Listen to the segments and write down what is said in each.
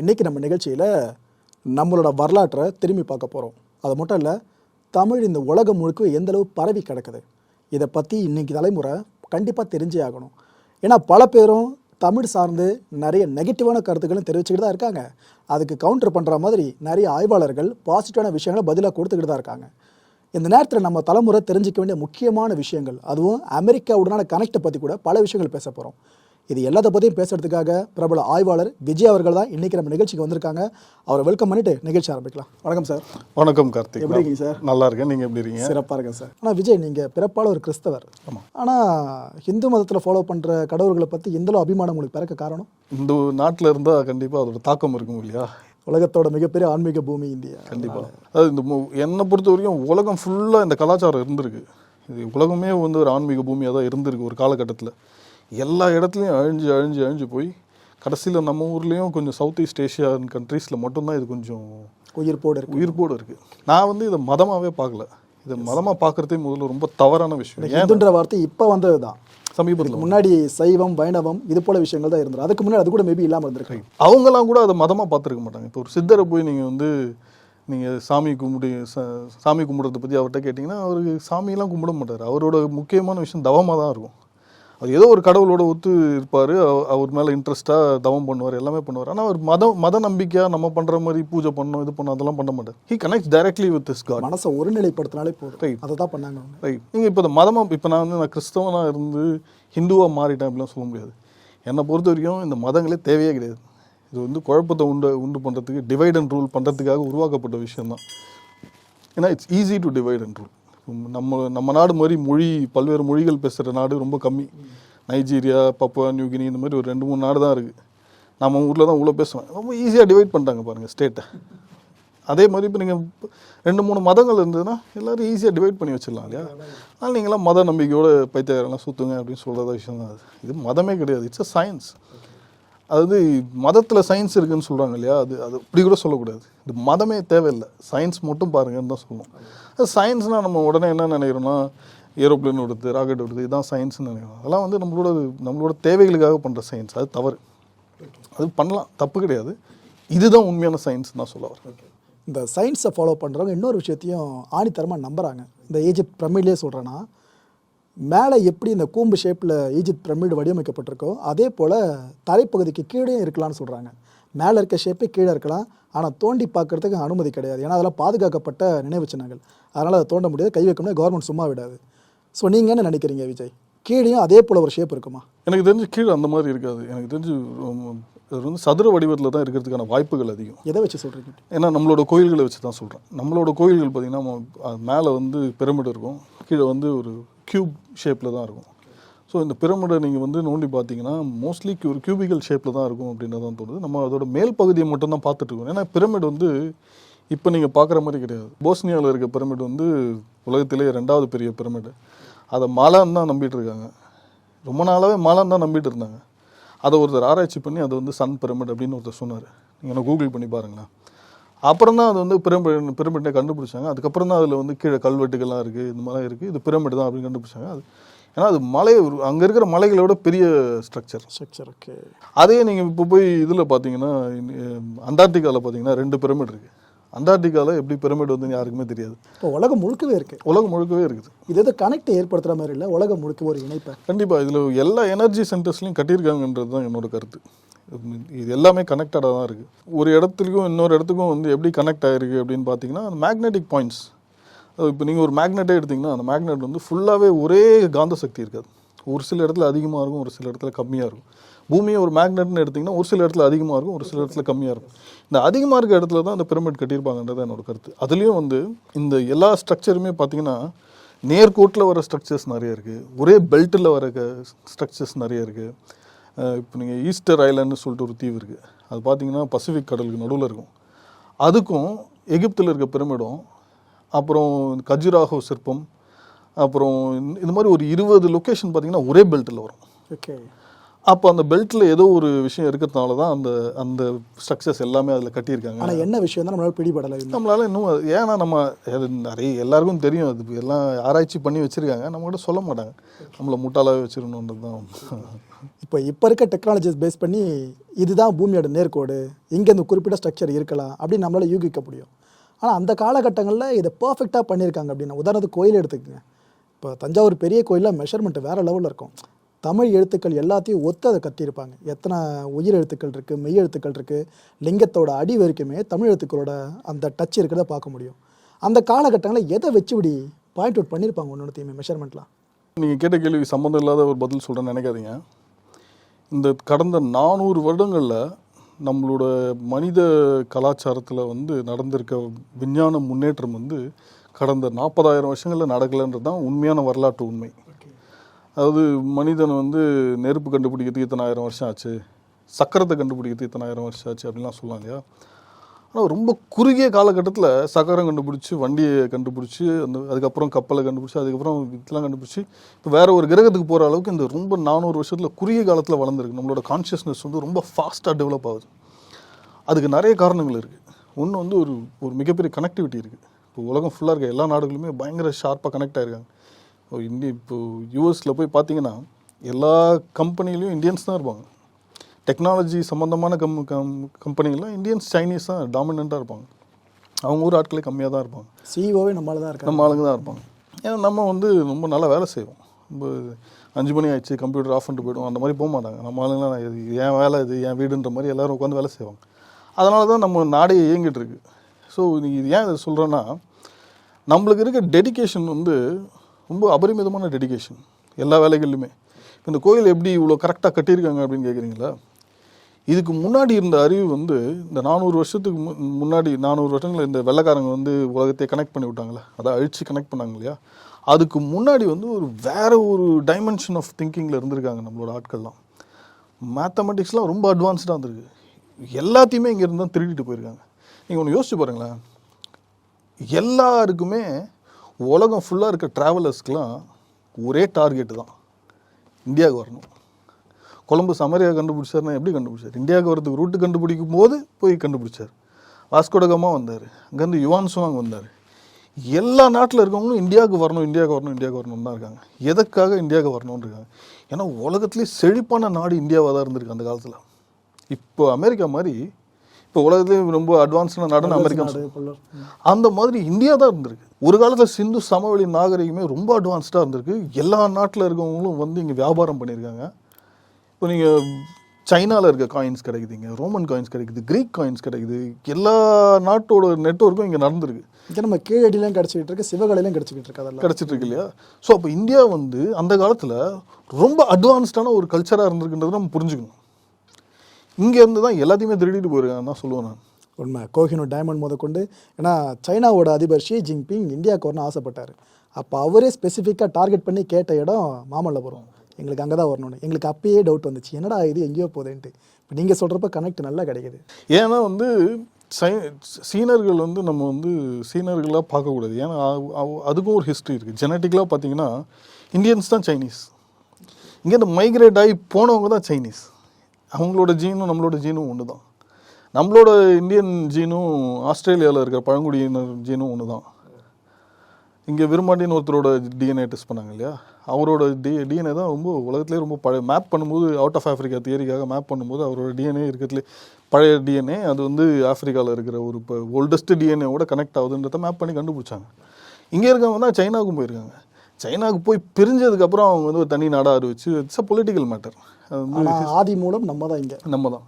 இன்றைக்கி நம்ம நிகழ்ச்சியில் நம்மளோட வரலாற்றை திரும்பி பார்க்க போகிறோம். அது மட்டும் இல்லை, தமிழ் இந்த உலகம் முழுக்க எந்தளவு பரவி கிடக்குது, இதை பற்றி இன்றைக்கி தலைமுறை கண்டிப்பாக தெரிஞ்சே ஆகணும். ஏன்னா பல பேரும் தமிழ் சார்ந்து நிறைய நெகட்டிவான கருத்துக்களும் தெரிவிச்சுக்கிட்டு தான் இருக்காங்க. அதுக்கு கவுண்டர் பண்ணுற மாதிரி நிறைய ஆய்வாளர்கள் பாசிட்டிவான விஷயங்களை பதிலாக கொடுத்துக்கிட்டு தான் இருக்காங்க. இந்த நேரத்தில் நம்ம தலைமுறை தெரிஞ்சிக்க வேண்டிய முக்கியமான விஷயங்கள், அதுவும் அமெரிக்காவுடனான கனெக்டை பற்றி கூட பல விஷயங்கள் பேச போகிறோம். இது எல்லாத்த பற்றியும் பேசுறதுக்காக பிரபல ஆய்வாளர் விஜய் அவர்கள் தான் இன்றைக்கி நம்ம நிகழ்ச்சிக்கு வந்திருக்காங்க. அவரை வெல்கம் பண்ணிட்டு நிகழ்ச்சி ஆரம்பிக்கலாம். வணக்கம் சார். வணக்கம் கார்த்திக். எப்படி இருக்கீங்க சார்? நல்லா இருக்கேன், நீங்கள் எப்படி இருக்கீங்க? சிறப்பாக இருக்கேன் சார். ஆனால் விஜய், நீங்கள் பிறப்பால் ஒரு கிறிஸ்தவர். ஆமாம். ஆனால் ஹிந்து மதத்தில் ஃபாலோ பண்ணுற கடவுள்களை பற்றி எந்தளவு அபிமானம் உங்களுக்கு பிறக்க காரணம்? இந்த நாட்டில் இருந்தால் கண்டிப்பாக அதோட தாக்கம் இருக்கும் இல்லையா? உலகத்தோட மிகப்பெரிய ஆன்மீக பூமி இந்தியா. கண்டிப்பாக. அதாவது இந்த என்னை பொறுத்த வரைக்கும் உலகம் ஃபுல்லாக இந்த கலாச்சாரம் இருந்திருக்கு. இது உலகமே வந்து ஒரு ஆன்மீக பூமியாக தான் இருந்திருக்கு ஒரு காலகட்டத்தில். எல்லா இடத்துலையும் அழிஞ்சு போய் கடைசியில் நம்ம ஊர்லேயும் கொஞ்சம் சவுத் ஈஸ்ட் ஏஷியன் கண்ட்ரீஸில் மட்டும்தான் இது கொஞ்சம் உயிர்ப்போடு இருக்குது. நான் வந்து இதை மதமாகவே பார்க்கல. இதை மதமாக பார்க்குறதே முதல்ல ரொம்ப தவறான விஷயம். ஏன்ன்ற வார்த்தை இப்போ வந்தது தான். சமீபத்தில் முன்னாடி சைவம் வைணவம் இது போல விஷயங்கள் தான் இருந்தது. அதுக்கு முன்னாடி அது கூட மேபி இல்லாமல் இருந்திருக்கு. அவங்களாம் கூட அதை மதமாக பார்த்துருக்க மாட்டாங்க. இப்போ ஒரு சித்தரை போய் நீங்கள் சாமி கும்பிட்றதை பற்றி அவர்கிட்ட கேட்டிங்கன்னா அவருக்கு சாமியெல்லாம் கும்பிட மாட்டார். அவரோட முக்கியமான விஷயம் தவமாக தான் இருக்கும். அவர் ஏதோ ஒரு கடவுளோட ஒத்து இருப்பார், அவர் மேலே இன்ட்ரெஸ்ட்டாக தவம் பண்ணுவார், எல்லாமே பண்ணுவார். ஆனால் அவர் மத நம்பிக்கையாக நம்ம பண்ணுற மாதிரி பூஜை பண்ணணும் இது பண்ணணும் அதெல்லாம் பண்ண மாட்டார். He connects directly with this god. மனசை ஒருநிலைப்படுத்தினாலே போதும். ரைட், அதை தான் பண்ணாங்க. ரைட். நீங்கள் இப்போ இந்த மதமாக இப்போ நான் கிறிஸ்தவனாக இருந்து ஹிந்துவாக மாறிட்டேன் அப்படிலாம் சொல்ல முடியாது. என்னை பொறுத்த வரைக்கும் இந்த மதங்களே தேவையே கிடையாது. இது வந்து குழப்பத்தை உண்டு பண்ணுறதுக்கு, டிவைட் அண்ட் ரூல் பண்ணுறதுக்காக உருவாக்கப்பட்ட விஷயந்தான். ஏன்னா it's easy to divide and rule. நம்ம நாடு மாதிரி பல்வேறு மொழிகள் பேசுகிற நாடு ரொம்ப கம்மி. நைஜீரியா, பப்புவா நியூகினி இந்த மாதிரி ஒரு 2-3 நாடு தான் இருக்குது. நம்ம ஊரில் தான் இவ்வளோ பேசுவேன். ரொம்ப ஈஸியாக டிவைட் பண்ணிட்டாங்க பாருங்கள் ஸ்டேட்டை. அதே மாதிரி இப்போ நீங்கள் 2-3 மதங்கள் இருந்ததுன்னா எல்லோரும் ஈஸியாக டிவைட் பண்ணி வச்சிடலாம் இல்லையா? அதனால் நீங்களாம் மத நம்பிக்கையோடு பைத்தியக்காரெல்லாம் சுற்றுங்க அப்படின்னு சொல்கிறத விஷயம் தான். இது மதமே கிடையாது, இட்ஸ் அ சயின்ஸ். அதாவது மதத்தில் சயின்ஸ் இருக்குதுன்னு சொல்கிறாங்க இல்லையா? அது இப்படி கூட சொல்லக்கூடாது. இது மதமே தேவையில்லை, சயின்ஸ் மட்டும் பாருங்கன்னு தான் சொல்லுவோம். அது சயின்ஸ்னால் நம்ம உடனே என்ன நினைக்கிறோன்னா ஏரோப்ளேன் விடுது, ராக்கெட் விடுது, இதுதான் சயின்ஸ்னு நினைக்கிறோம். அதெல்லாம் வந்து நம்மளோட தேவைகளுக்காக பண்ணுற சயின்ஸ். அது தவறு. அது பண்ணலாம், தப்பு கிடையாது. இதுதான் உண்மையான சயின்ஸ் நான் சொல்ல வரேன். இந்த சயின்ஸை ஃபாலோ பண்ணுறவங்க இன்னொரு விஷயத்தையும் ஆணித்தரமாக நம்புகிறாங்க. இந்த ஈஜிப்ட் பிரமிட்லேயே சொல்கிறேன்னா, மேலே எப்படி இந்த கூம்பு ஷேப்பில் ஈஜிப்ட் பிரமிடு வடிவமைக்கப்பட்டிருக்கோ அதே போல் தரைப்பகுதிக்கு கீழே இருக்கலாம்னு சொல்கிறாங்க. மேலே இருக்க ஷேப்பே கீழே இருக்கலாம், ஆனால் தோண்டி பார்க்குறதுக்கு அனுமதி கிடையாது. ஏன்னா அதெல்லாம் பாதுகாக்கப்பட்ட நினைவு சின்னங்கள். அதனால் அதை தோண்ட முடியாது, கை வைக்கணும்னா கவர்மெண்ட் சும்மா விடாது. ஸோ நீங்கள் என்ன நினைக்கிறீங்க விஜய்? கீழேயும் அதே போல் ஒரு ஷேப் இருக்குமா? எனக்கு தெரிஞ்சு கீழே அந்த மாதிரி இருக்காது. எனக்கு தெரிஞ்சு அது வந்து சதுர வடிவத்தில் தான் இருக்கிறதுக்கான வாய்ப்புகள் அதிகம். எதை வச்சு சொல்கிறீங்க? ஏன்னா நம்மளோட கோயில்களை வச்சு தான் சொல்கிறேன். நம்மளோட கோயில்கள் பார்த்திங்கன்னா மேலே வந்து பிரமிடு இருக்கும், கீழே வந்து ஒரு கியூப் ஷேப்பில் தான் இருக்கும். ஸோ இந்த பிரமிடை நீங்கள் வந்து நோண்டி பார்த்தீங்கன்னா மோஸ்ட்லி ஒரு கியூபிக்கல் ஷேப்பில் தான் இருக்கும் அப்படின்னு தான் தோணுது. நம்ம அதோட மேல் பகுதியை மட்டும் தான் பார்த்துட்ருக்கோம். ஏன்னா பிரமிடு வந்து இப்போ நீங்கள் பார்க்குற மாதிரி கிடையாது. போஸ்னியாவில் இருக்க பிரமிடு வந்து உலகத்திலே 2வது பெரிய பிரமிடு. அதை மலைன்னு தான் நம்பிட்டு இருக்காங்க. ரொம்ப நாளாகவே மலைன்னு தான் நம்பிட்டு இருந்தாங்க. அதை ஒருத்தர் ஆராய்ச்சி பண்ணி அதை வந்து சன் பிரமிட் அப்படின்னு ஒருத்தர் சொன்னார். நீங்கள் கூகுள் பண்ணி பாருங்களேன். அப்புறம் தான் அது வந்து பிரமிட்டை கண்டுபிடிச்சாங்க. அதுக்கப்புறம் தான் அதில் வந்து கீழே கல்வெட்டுகள்லாம் இருக்குது, இந்த மாதிரிலாம் இருக்குது, இது பிரமிட் தான் அப்படின்னு கண்டுபிடிச்சாங்க. அது ஏன்னா அது அங்கே இருக்கிற மலைகளோட பெரிய ஸ்ட்ரக்சர். ஓகே. அதே நீங்கள் இப்போ போய் இதில் பார்த்தீங்கன்னா அண்டார்டிகாவில் பார்த்தீங்கன்னா 2 பிரமிட் இருக்குது. அண்டார்டிகாவில் எப்படி பிரமிட் வந்து யாருக்குமே தெரியாது. இப்போ உலகம் முழுக்கவே இருக்குது. இது எது கனெக்ட் ஏற்படுத்துகிற மாதிரி இல்லை, உலகம் முழுக்க ஒரு இணைப்பை. கண்டிப்பாக இதில் எல்லா எனர்ஜி சென்டர்ஸ்லையும் கட்டியிருக்காங்கன்றது தான் என்னோட கருத்து. இது எல்லாமே கனெக்டடாக தான் இருக்குது. ஒரு இடத்துலையும் இன்னொரு இடத்துக்கும் வந்து எப்படி கனெக்ட் ஆகிருக்கு அப்படின்னு பார்த்தீங்கன்னா அந்த மேக்னெட்டிக் பாயிண்ட்ஸ். இப்போ நீங்கள் ஒரு மேக்னெட்டே எடுத்திங்கன்னா அந்த மேக்னெட் வந்து ஃபுல்லாகவே ஒரே காந்த சக்தி இருக்காது. ஒரு சில இடத்துல அதிகமாக இருக்கும், ஒரு சில இடத்துல கம்மியாக இருக்கும். பூமியை ஒரு மேக்னெட்னு எடுத்திங்கன்னா ஒரு சில இடத்துல அதிகமாக இருக்கும், ஒரு சில இடத்துல கம்மியாக இருக்கும். இந்த அதிகமாக இருக்க இடத்துல தான் அந்த பிரமிட் கட்டியிருப்பாங்கன்றது என்னோட கருத்து. அதுலேயும் வந்து இந்த எல்லா ஸ்ட்ரக்சருமே பார்த்திங்கன்னா நேர்கோட்டில் வர ஸ்ட்ரக்சர்ஸ் நிறைய இருக்குது, ஒரே பெல்ட்டில் வர ஸ்ட்ரக்சர்ஸ் நிறைய இருக்குது. இப்போ நீங்கள் ஈஸ்டர் ஐலாண்டுன்னு சொல்லிட்டு ஒரு தீவு இருக்குது. அது பார்த்திங்கன்னா பசிபிக் கடலுக்கு நடுவில் இருக்கும். அதுக்கும் எகிப்தில் இருக்க பிரமிடும், அப்புறம் கஜுராஹோ சிற்பம், அப்புறம் இந்த மாதிரி ஒரு 20 லொக்கேஷன் பார்த்திங்கன்னா ஒரே பெல்ட்டில் வரும். ஓகே. அப்போ அந்த பெல்ட்டில் ஏதோ ஒரு விஷயம் இருக்கிறதுனால தான் அந்த அந்த ஸ்ட்ரக்சர்ஸ் எல்லாமே அதில் கட்டியிருக்காங்க. ஆனால் என்ன விஷயம் தான் நம்மளால பிடிபடலை இன்னும். நம்மளால இன்னும் ஏன்னா நம்ம அது நிறைய எல்லாருக்கும் தெரியும், அது எல்லாம் ஆராய்ச்சி பண்ணி வச்சுருக்காங்க, நம்மகிட்ட சொல்ல மாட்டாங்க, நம்மளை முட்டாளாவே வச்சிருக்கணுன்றது தான். இப்போ இருக்க டெக்னாலஜிஸ் பேஸ் பண்ணி இதுதான் பூமியோட நேர்கோடு, இங்கே இந்த குறிப்பிட்ட ஸ்ட்ரக்சர் இருக்கலாம் அப்படின்னு நம்மளால் யூகிக்க முடியும். ஆனால் அந்த காலகட்டங்களில் இதை பர்ஃபெக்டாக பண்ணியிருக்காங்க அப்படின்னா, உதாரணத்துக்கு கோயில் எடுத்துக்கங்க. இப்போ தஞ்சாவூர் பெரிய கோயிலில் மெஷர்மெண்ட் வேறு லெவலில் இருக்கும். தமிழ் எழுத்துக்கள் எல்லாத்தையும் ஒத்து அதை கட்டியிருப்பாங்க. எத்தனை உயிர் எழுத்துக்கள் இருக்குது, மெய் எழுத்துக்கள் இருக்குது, லிங்கத்தோட அடி வரைக்குமே தமிழ் எழுத்துக்களோட அந்த டச் இருக்கிறத பார்க்க முடியும். அந்த காலகட்டங்களில் எதை வச்சு இப்படி பாயிண்ட் அவுட் பண்ணியிருப்பாங்க ஒன்றுத்தையுமே மெஷர்மெண்ட்லாம்? நீங்கள் கேட்ட கேள்வி சம்மந்தம் இல்லாத ஒரு பதில் சொல்கிறேன்னு நினைக்காதீங்க. இந்த கடந்த 400 வருடங்களில் நம்மளோட மனித கலாச்சாரத்தில் வந்து நடந்திருக்க விஞ்ஞான முன்னேற்றம் வந்து கடந்த 40,000 வருஷங்களில் நடக்கலைன்றது தான் உண்மையான வரலாற்று உண்மை. அதாவது மனிதன் வந்து நெருப்பு கண்டுபிடிக்கிறதுக்கு இத்தனை ஆயிரம் வருஷம் ஆச்சு, சக்கரத்தை கண்டுபிடிக்கிறதுக்கு இத்தனை ஆயிரம் வருஷம் ஆச்சு அப்படின்லாம் சொல்லலாம் இல்லையா. ஆனால் ரொம்ப குறுகிய காலகட்டத்தில் சக்கரம் கண்டுபிடிச்சி, வண்டியை கண்டுபிடிச்சி, அதுக்கப்புறம் கப்பலை கண்டுபிடிச்சி, அதுக்கப்புறம் இதெல்லாம் கண்டுபிடிச்சி, இப்போ வேறு ஒரு கிரகத்துக்கு போகிற அளவுக்கு இந்த ரொம்ப 400 வருஷத்தில் குறுகிய காலத்தில் வளர்ந்துருக்கு. நம்மளோட கான்ஷியஸ்னஸ் வந்து ரொம்ப ஃபாஸ்ட்டாக டெவலப் ஆகுது. அதுக்கு நிறைய காரணங்கள் இருக்குது. ஒன்று வந்து ஒரு ஒரு மிகப்பெரிய கனெக்டிவிட்டி இருக்குது. இப்போ உலகம் ஃபுல்லாக இருக்க எல்லா நாடுகளுமே பயங்கர ஷார்ப்பாக கனெக்ட் ஆகிருக்காங்க. இப்போ யூஎஸில் போய் பார்த்தீங்கன்னா எல்லா கம்பெனிலையும் இந்தியன்ஸ் தான் இருப்பாங்க. டெக்னாலஜி சம்மந்தமான கம்பெனிகள்லாம் இந்தியன்ஸ், சைனீஸ் தான் டாமினண்ட்டாக இருப்பாங்க. அவங்க ஊர் ஆட்களே கம்மியாக தான் இருப்பாங்க. சிஓவே நம்மளால தான் இருக்காங்க, நம்ம ஆளுங்க தான் இருப்பாங்க. ஏன்னா நம்ம வந்து ரொம்ப நல்லா வேலை செய்வோம். ரொம்ப 5 மணி ஆயிடுச்சு கம்ப்யூட்டர் ஆஃப் பண்ணிட்டு போய்டும் அந்த மாதிரி போக மாட்டாங்க. நம்ம ஆளுங்களாம் இது என் வேலை, இது என் வீடுன்ற மாதிரி எல்லோரும் உட்காந்து வேலை செய்வாங்க. அதனால தான் நம்ம நாடே இயங்கிட்டு இருக்கு. ஸோ இது ஏன் இதை சொல்கிறேன்னா, நம்மளுக்கு இருக்க டெடிகேஷன் வந்து ரொம்ப அபரிமிதமான டெடிகேஷன் எல்லா வேலைகள்லையுமே. இப்போ இந்த கோயில் எப்படி இவ்வளோ கரெக்டாக கட்டியிருக்காங்க அப்படின்னு கேட்குறீங்களா? இதுக்கு முன்னாடி இருந்த அறிவு வந்து இந்த 400 வருஷத்துக்கு முன்னாடி 400 வருஷங்கள் இந்த வெள்ளைக்காரங்க வந்து உலகத்தை கனெக்ட் பண்ணி விட்டாங்களே, அதை அழித்து கனெக்ட் பண்ணாங்க இல்லையா, அதுக்கு முன்னாடி வந்து ஒரு வேறு ஒரு டைமென்ஷன் ஆஃப் திங்கிங்கில் இருந்திருக்காங்க நம்மளோட ஆட்கள்லாம். மேத்தமெட்டிக்ஸ்லாம் ரொம்ப அட்வான்ஸ்டாக இருந்திருக்கு. எல்லாத்தையுமே இங்கே இருந்தால் திருடிட்டு போயிருக்காங்க. நீங்கள் ஒன்று யோசிச்சு பாருங்களேன், எல்லாருக்குமே உலகம் ஃபுல்லாக இருக்க ட்ராவலர்ஸ்க்கெலாம் ஒரே டார்கெட்டு தான், இந்தியாவுக்கு வரணும். கொலம்பஸ் அமெரிக்கா கண்டுபிடிச்சார்னா எப்படி கண்டுபிடிச்சார்? இந்தியாவுக்கு வரதுக்கு ரூட்டு கண்டுபிடிக்கும் போது போய் கண்டுபிடிச்சார். வாஸ்கோடகாமா வந்தார், அங்கேருந்து யுவான் சுவாங் வந்தார். எல்லா நாட்டில் இருக்கவங்களும் இந்தியாவுக்கு வரணும், இந்தியாவுக்கு வரணும், இந்தியாவுக்கு வரணும்னு தான் இருக்காங்க. எதுக்காக இந்தியாவுக்கு வரணும்னு இருக்காங்க? ஏன்னா உலகத்துலேயே செழிப்பான நாடு இந்தியாவாக தான் இருந்திருக்கு அந்த காலத்தில். இப்போ அமெரிக்கா மாதிரி, இப்போ உலகத்துலேயே ரொம்ப அட்வான்ஸ்டான நாடுன்னு அமெரிக்கா, அந்த மாதிரி இந்தியா தான் இருந்திருக்கு. ஒரு காலத்தில் சிந்து சமவெளி நாகரிகமே ரொம்ப அட்வான்ஸ்டாக இருந்திருக்கு. எல்லா நாட்டில் இருக்கவங்களும் வந்து இங்கே வியாபாரம் பண்ணியிருக்காங்க. இப்போ நீங்கள் சைனாவில் இருக்க காயின்ஸ் கிடைக்குதுங்க, ரோமன் காயின்ஸ் கிடைக்குது, க்ரீக் காயின்ஸ் கிடைக்குது. எல்லா நாட்டோட நெட்வொர்க்கும் இங்கே நடந்திருக்கு. இங்கே நம்ம கீழடியிலையும் கிடச்சிக்கிட்டு இருக்கு, சிவகலையிலையும் கிடச்சிக்கிட்டு இருக்கு, அதெல்லாம் கிடச்சிட்டு இருக்கு இல்லையா. ஸோ அப்போ இந்தியா வந்து அந்த காலத்தில் ரொம்ப அட்வான்ஸ்டான ஒரு கல்ச்சராக இருந்திருக்குன்றது நம்ம புரிஞ்சுக்கணும். இங்கேருந்து தான் எல்லாத்தையுமே திருடிட்டு போயிருக்காங்க தான் சொல்லுவேன் நான். உண்மை. கோஹினூர் டைமண்ட் முதற்கொண்டு, ஏன்னா சைனாவோட அதிபர் ஷி ஜின்பிங் இந்தியாவுக்கு வரணும்னு ஆசைப்பட்டார். அப்போ அவரே ஸ்பெசிஃபிக்காக டார்கெட் பண்ணி கேட்ட இடம் மாமல்லபுரம். எங்களுக்கு அங்கே தான் வரணும்னு. எங்களுக்கு அப்பயே டவுட் வந்துச்சு, என்னடா இது எங்கேயோ போதேன்ட்டு. இப்போ நீங்கள் சொல்கிறப்ப கனெக்ட் நல்லா கிடைக்குது. ஏன்னா வந்து சீனர்கள் வந்து நம்ம வந்து சீனர்களாக பார்க்கக்கூடாது. ஏன்னா அதுக்கும் ஒரு ஹிஸ்ட்ரி இருக்குது. ஜெனட்டிக்கலாக பார்த்தீங்கன்னா இந்தியன்ஸ் தான் சைனீஸ். இங்கேருந்து மைக்ரேட் ஆகி போனவங்க தான் சைனீஸ். அவங்களோட ஜீனும் நம்மளோட ஜீனும் ஒன்று தான். நம்மளோட இந்தியன் ஜீனும் ஆஸ்திரேலியாவில் இருக்கிற பழங்குடியினர் ஜீனும் ஒன்று தான். இங்கே விரும்பாண்டின்னு ஒருத்தரோட டிஎன்ஏ டெஸ்ட் பண்ணாங்க இல்லையா, அவரோட டிஎன்ஏ தான் ரொம்ப உலகத்துலேயே ரொம்ப பழைய. மேப் பண்ணும்போது அவுட் ஆஃப் ஆஃப்ரிக்கா தியரிக்காக மேப் பண்ணும்போது அவரோட டிஎன்ஏ இருக்கிறதுலே பழைய டிஎன்ஏ, அது வந்து ஆஃப்ரிக்காவில் இருக்கிற ஒரு இப்போ ஓல்டஸ்ட் டிஎன்ஏவோட கனெக்ட் ஆகுதுன்றத மேப் பண்ணி கண்டுபிடிச்சாங்க. இங்கே இருக்கவங்க தான் சைனாவுக்கும் போயிருக்காங்க. சைனாவுக்கு போய் பிரிஞ்சதுக்கப்புறம் அவங்க வந்து ஒரு தனி நாடாக அறிவிச்சு, இட்ஸ் அ பொலிட்டிக்கல் மேட்டர். ஆதி மூலம் நம்ம தான், இங்கே நம்ம தான்.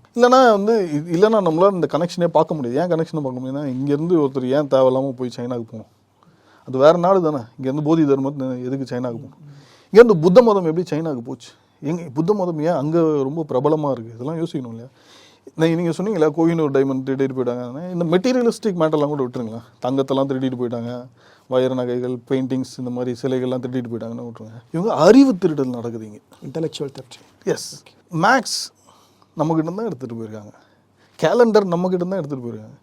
இல்லைனா நம்மளால் இந்த கனெக்ஷனே பார்க்க முடியாது. ஏன் கனெக்ஷனை பார்க்க முடியுதுன்னா, இங்கேருந்து ஒருத்தர் ஏன் தேவையில்லாமல் போய் சைனாவுக்கு போகணும்? அது வேறு நாடு தானே. இங்கேருந்து போதி தர்மத்தை எதுக்கு சைனாவுக்கு போகணும்? இங்கேருந்து புத்த மதம் எப்படி சைனாவுக்கு போச்சு? புத்த மதம் ஏன் அங்கே ரொம்ப பிரபலமாக இருக்குது? இதெல்லாம் யோசிக்கணும் இல்லையா. நீங்கள் சொன்னீங்களா கோஹினூர் டைமண்ட் திருடிட்டு போயிட்டாங்க. இந்த மெட்டீரியலிஸ்டிக் மேட்டர்லாம் கூட விட்டுருங்களா. தங்கத்தெல்லாம் திருடிட்டு போயிட்டாங்க, வயர் நகைகள், பெயிண்டிங்ஸ், இந்த மாதிரி சிலைகள்லாம் திருடிட்டு போயிட்டாங்கன்னு விட்டுருங்க. இவங்க அறிவு திருடல் நடக்குது இங்கே, இன்டெலெக்சுவல் தெஃப்ட். எஸ். மேக்ஸ் நம்மக்கிட்ட தான் எடுத்துகிட்டு போயிருக்காங்க. கேலண்டர் நம்மக்கிட்ட தான் எடுத்துகிட்டு போயிருக்காங்க.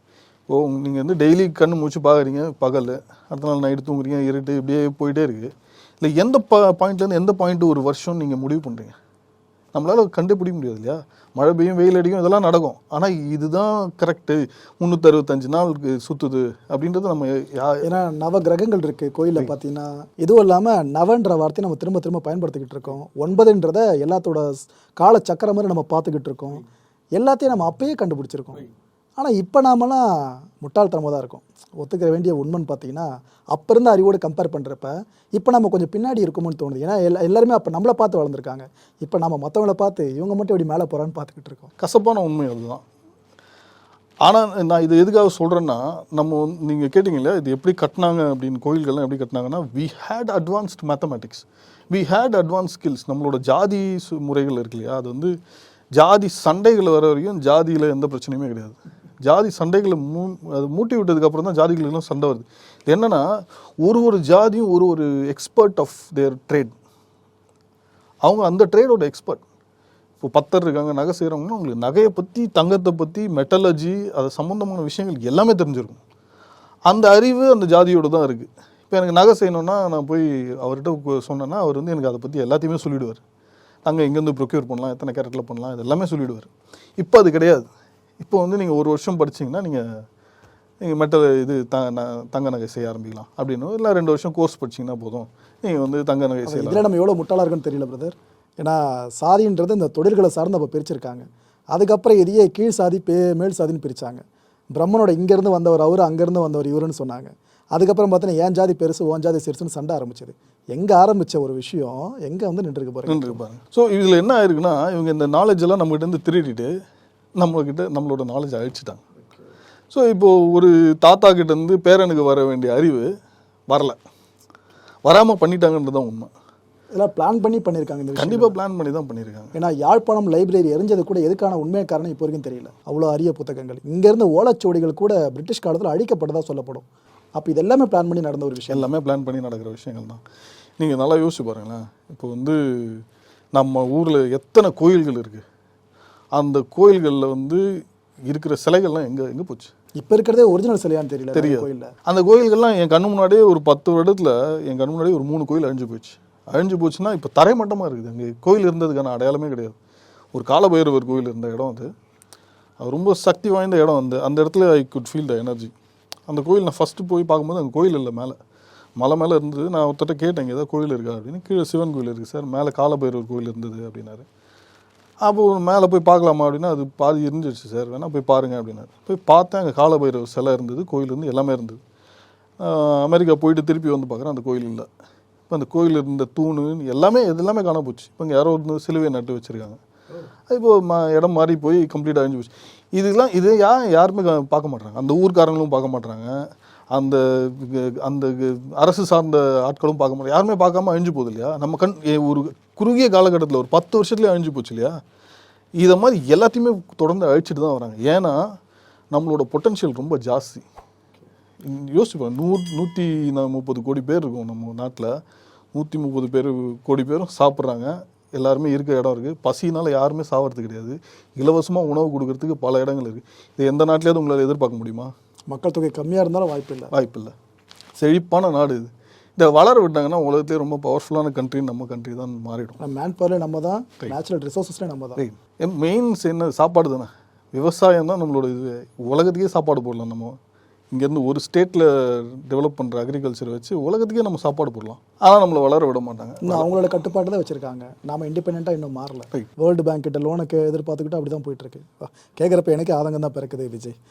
நீங்கள் வந்து டெய்லி கண்ணு மூச்சு பார்க்குறீங்க, பகல், அடுத்த நாள் நைட்டு தூங்குறீங்க, இருட்டு, இப்படியே போயிட்டே இருக்குது. இல்லை எந்த பாயிண்ட்லேருந்து எந்த பாயிண்ட்டு ஒரு வருஷம் நீங்கள் முடிவு பண்ணுறீங்க? நம்மளால கண்டுபிடிக்க முடியாது இல்லையா? மழை பெய்யும், வெயில் அடிக்கும், இதெல்லாம் நடக்கும். ஆனால் இதுதான் கரெக்டு, 365 நாளுக்கு சுற்றுது அப்படின்றது நம்ம ஏன்னா நவ கிரகங்கள் இருக்குது கோயிலில் பார்த்தீங்கன்னா. இதுவும் இல்லாமல் நவன்ற வார்த்தையை நம்ம திரும்ப திரும்ப பயன்படுத்திக்கிட்டு இருக்கோம். 9ன்றதை எல்லாத்தோட கால சக்கரம் மாதிரி நம்ம பார்த்துக்கிட்டு இருக்கோம். எல்லாத்தையும் நம்ம அப்பயே கண்டுபிடிச்சிருக்கோம். ஆனால் இப்போ நாமெல்லாம் முட்டாள்தனமாக தான் இருக்கும். ஒத்துக்கிற வேண்டிய உண்மைன்னு பார்த்தீங்கன்னா, அப்போ இருந்த அறிவோடு கம்பேர் பண்ணுறப்ப இப்போ நம்ம கொஞ்சம் பின்னாடி இருக்குமோன்னு தோணுது. ஏன்னா எல்லாருமே அப்போ நம்மளை பார்த்து வளர்ந்துருக்காங்க. இப்போ நம்ம மற்றவங்கள பார்த்து இவங்க மட்டும் எப்படி மேலே போகிறான்னு பார்த்துக்கிட்டு இருக்கோம். கசப்பான உண்மை அதுதான். ஆனால் நான் இது எதுக்காக சொல்கிறேன்னா, நம்ம நீங்கள் கேட்டிங்களே இது எப்படி கட்டினாங்க அப்படின்னு, கோயில்கள்லாம் எப்படி கட்டினாங்கன்னா, we had advanced mathematics, we had advance skills. நம்மளோட ஜாதி முறைகள் இருக்கு இல்லையா, அது வந்து ஜாதி சண்டைகள் வர வரைக்கும் ஜாதியில் எந்த பிரச்சனையுமே கிடையாது. ஜாதி சண்டைகளை அது மூட்டி விட்டதுக்கப்புறம் தான் ஜாதிகளுக்கெல்லாம் சண்டை வருது. இது என்னென்னா, ஒரு ஜாதியும் ஒரு எக்ஸ்பர்ட் ஆஃப் தேர் ட்ரேட். அவங்க அந்த ட்ரேடோட எக்ஸ்பர்ட். இப்போ பத்தர் இருக்காங்க, நகை செய்கிறவங்கன்னா அவங்களுக்கு நகையை பற்றி, தங்கத்தை பற்றி, மெட்டலர்ஜி, அது சம்மந்தமான விஷயங்கள் எல்லாமே தெரிஞ்சிருக்கும். அந்த அறிவு அந்த ஜாதியோடு தான் இருக்குது. இப்போ எனக்கு நகை செய்யணுன்னா நான் போய் அவர்கிட்ட சொன்னேன்னா அவர் வந்து எனக்கு அதை பற்றி எல்லாத்தையுமே சொல்லிவிடுவார். நாங்கள் எங்கேருந்து ப்ரொக்யூர் பண்ணலாம், எத்தனை கேரட்டில் பண்ணலாம், இது எல்லாமே சொல்லிவிடுவார். இப்போ அது கிடையாது. இப்போ வந்து நீங்கள் 1 வருஷம் படிச்சிங்கன்னா நீங்கள் மெட்டல் இது தங்க நகை செய்ய ஆரம்பிக்கலாம் அப்படின்னு, இல்லை 2 வருஷம் கோர்ஸ் படிச்சிங்கன்னா போதும், நீங்கள் வந்து தங்க நகை செய்யலாம். இதில் நம்ம எவ்வளோ முட்டாளாக இருக்குன்னு தெரியல பிரதர். ஏன்னா சாதின்றது இந்த தொழில்களை சார்ந்து அப்போ பிரிச்சிருக்காங்க. அதுக்கப்புறம் இதையே கீழ் சாதி மேல் சாதின்னு பிரித்தாங்க. பிரம்மனோட இங்கேருந்து வந்தவர் அவர், அங்கேருந்து வந்தவர் இவருன்னு சொன்னாங்க. அதுக்கப்புறம் பார்த்தீங்கன்னா ஏன் ஜாதி பெருசு, ஓன் ஜாதி சிறுசுன்னு சண்டை ஆரம்பிச்சது. எங்கே ஆரம்பித்த ஒரு விஷயம் எங்கே வந்து நின்றுருக்கு பாருங்க. ஸோ இதில் என்ன ஆயிருக்குன்னா, இவங்க இந்த நாலேஜ் எல்லாம் நம்மகிட்ட திருடிட்டு நம்மளோட நாலேஜ் அழிச்சிட்டாங்க. ஸோ இப்போது ஒரு தாத்தா கிட்டேருந்து பேரனுக்கு வர வேண்டிய அறிவு வராமல் பண்ணிட்டாங்கன்றது தான் உண்மை. இதெல்லாம் பிளான் பண்ணி பண்ணியிருக்காங்க. கண்டிப்பாக பிளான் பண்ணி தான் பண்ணியிருக்காங்க. ஏன்னா யாழ்ப்பாணம் லைப்ரரி எரிஞ்சது கூட எதுக்கான உண்மை காரணம் இப்போ வரைக்கும் தெரியல. அவ்வளோ அரிய புத்தகங்கள் இங்கேருந்து ஓலைச்சுவடிகள் கூட பிரிட்டிஷ் காலத்தில் அழிக்கப்பட்டதாக சொல்லப்படும். அப்போ இது எல்லாமே பிளான் பண்ணி நடந்த ஒரு விஷயம். எல்லாமே பிளான் பண்ணி நடக்கிற விஷயங்கள் தான். நீங்கள் நல்லா யோசிச்சு பாருங்களேன். இப்போ வந்து நம்ம ஊரில் எத்தனை கோயில்கள் இருக்குது, அந்த கோயில்களில் வந்து இருக்கிற சிலைகள்லாம் எங்கே போச்சு? இப்போ இருக்கிறதே ஒரிஜினல் சிலையான்னு தெரியாது. கோயிலில் அந்த கோயில்கள்லாம் என் கண்ணு முன்னாடியே ஒரு 10 வருடத்தில் என் கண்ணு முன்னாடியே ஒரு 3 கோயில் அழிஞ்சு போச்சுன்னா இப்போ தரைமட்டமாக இருக்குது. அங்கே கோயில் இருந்ததுக்கான அடையாளமே கிடையாது. ஒரு காலபைரவர் கோயில் இருந்த இடம் அது ரொம்ப சக்தி வாய்ந்த இடம். அந்த இடத்துல I could feel the energy. அந்த கோயில் நான் ஃபஸ்ட்டு போய் பார்க்கும்போது அங்கே கோயில் இல்லை, மலை மேலே இருந்தது. நான் ஒருத்தட்ட கேட்டேன் ஏதாவது கோயில் இருக்கா அப்படின்னு. கீழே சிவன் கோயில் இருக்குது சார், மேலே காலபைரவர் கோயில் இருந்தது அப்படின்னாரு. அப்போது மேலே போய் பார்க்கலாமா அப்படின்னா, அது பாதி இருந்துச்சு சார், வேணால் போய் பாருங்கள் அப்படின்னாரு. போய் பார்த்தேன், அங்கே காலபைரவர் சிலை இருந்தது, கோயில் இருந்து எல்லாமே இருந்தது. அமெரிக்கா போயிட்டு திருப்பி வந்து பார்க்குறேன், அந்த கோயில் இல்லை. இப்போ அந்த கோயில் இருந்த தூணு எல்லாமே காண போச்சு. இப்போ இங்கே யாரோ வந்து சிலுவையை நட்டு வச்சுருக்காங்க. இப்போது இடம் மாறி போய் கம்ப்ளீட்டாக அழிஞ்சு போச்சு. இது யாருமே பார்க்க மாட்றாங்க. அந்த ஊர்க்காரங்களும் பார்க்க மாட்றாங்க, அந்த அந்த அரசு சார்ந்த ஆட்களும் பார்க்க மாட்டாங்க. யாருமே பார்க்காம அழிஞ்சு போகுது இல்லையா? நம்ம ஒரு குறுகிய காலகட்டத்தில் ஒரு 10 வருஷத்துலேயே அழிஞ்சு போச்சு இல்லையா? இதை மாதிரி எல்லாத்தையுமே தொடர்ந்து அழிச்சிட்டு தான் வராங்க. ஏன்னா நம்மளோட பொட்டன்ஷியல் ரொம்ப ஜாஸ்தி. யோசிப்போம், 130 கோடி பேர் இருக்கும் நம்ம நாட்டில். 130 கோடி பேரும் சாப்பிட்றாங்க, எல்லாருமே இருக்க இடம் இருக்குது. பசினால் யாருமே சாப்பிட்றது கிடையாது. இலவசமாக உணவு கொடுக்கறதுக்கு பல இடங்கள் இருக்குது. இது எந்த நாட்டிலேயாவது உங்களால் எதிர்பார்க்க முடியுமா? மக்கள் தொகை கம்மியாக இருந்தாலும் வாய்ப்பில்லை. செழிப்பான நாடு இது. இதை வளர விட்டாங்கன்னா உலகத்திலே ரொம்ப பவர்ஃபுல்லான கண்ட்ரின்னு நம்ம கண்ட்ரி தான் மாறிடும். மேன் பவர்லேயே நம்ம தான், நேச்சுரல் ரிசோர்ஸஸ்லேயே நம்ம தான். மெயின்ஸ் என்ன? சாப்பாடு தானே. விவசாயம் தான் நம்மளோட இது. உலகத்துக்கே சாப்பாடு போடலாம். நம்ம இங்கேருந்து ஒரு ஸ்டேட்டில் டெவலப் பண்ணுற அக்ரிகல்ச்சரை வச்சு உலகத்துக்கே நம்ம சாப்பாடு போடலாம். ஆனால் நம்மளை வளர விட மாட்டாங்க. இன்னும் அவங்களோட கட்டுப்பாடு தான் வச்சுருக்காங்க. நாம் இண்டிபெண்ட்டாக இன்னும் மாறல. வேர்ல்டு பேங்க் கிட்ட லோனுக்கு எதிர்பார்த்துக்கிட்டு அப்படி தான் போயிட்டுருக்கு. கேட்குறப்ப எனக்கு ஆதங்கம் தான் பிறக்குது விஜய்.